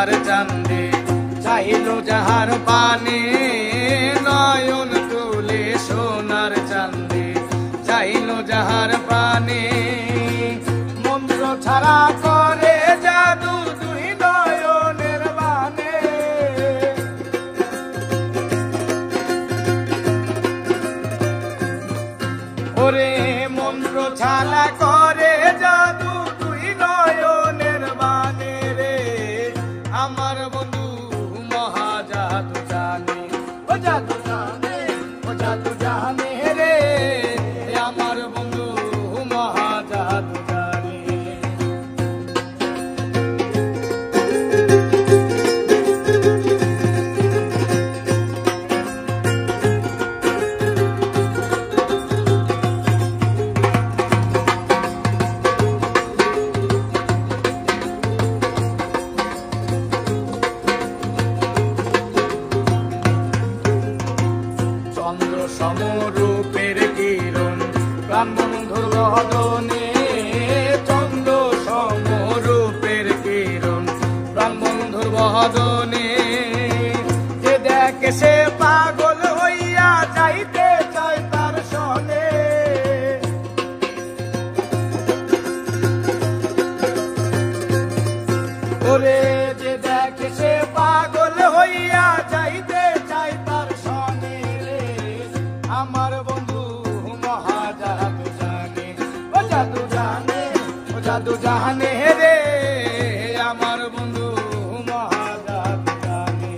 সোনার চাঁদে চাইল যাহার পানে নয়ন তুলে সোনার চাঁদে চাইল যাহার পানে মন্ত্র ছাড়া করে জাদু দুই নয়নের বানে ওরে মন্ত্র ছাড়া করে জাদু দুই নয়নের বানে রে আমার বন্ধু মহাজাদু জানে ও জাদু জানে ও জাদু জানে রে আমার বন্ধু মহাজাদু জানে চন্দ্র সমরূপের কিরণ প্রাণবন্ধুর বদনে চন্দ্র সমরূপের কিরণ প্রাণবন্ধুর বদনে যে দেখে সে পাগল হইয়া যাইতে চায় তার সনে ওরে যে দেখে সে পাগল হইয়া যাইতে চায় তার সনে আমার বন্ধু মহাজাদু জানে ও জাদু জানে ও জাদু জানে রে আমার বন্ধু মহাজাদু জানে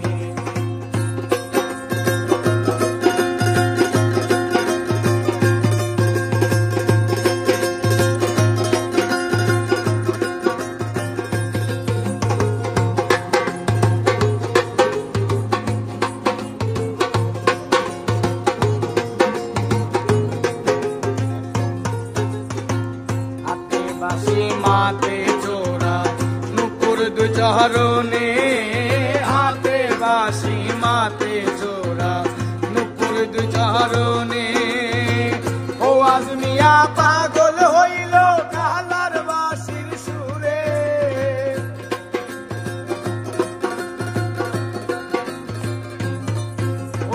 বাঁশি মাতে চোরা নুপুর দু চরণে হাতে বাঁশি মাতে চোরা নুপুর দু চরণে ও আজমিয়া পাগল হইল কালার বাঁশির সুরে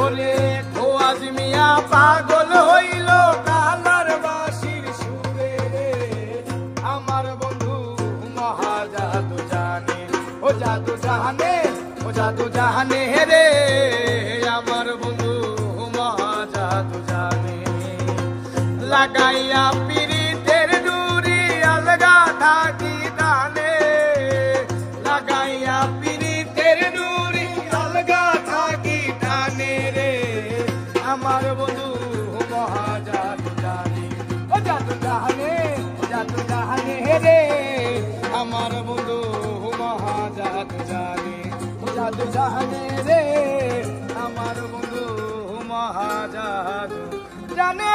ওরে ও আজমিয়া পাগল হইল কালার বাঁশির সুরে আমার বন্ধু মহাজাদু জানে ও জাদু জানে ও জাদু জানে রে আমার বন্ধু মহাজাদু জানে লাগাইয়া পিরিতের ডুরি আলগা থাকি দানে লাগাইয়া পিরিতের ডুরি আলগা থাকি দানে রে আমার বন্ধু মহাজাদু জানে ও জাদু জানে ও জাদু জানে রে আমার বন্ধু মহাজাদু জানে ও জাদু জানে রে আমার বন্ধু মহাজাদু জানে।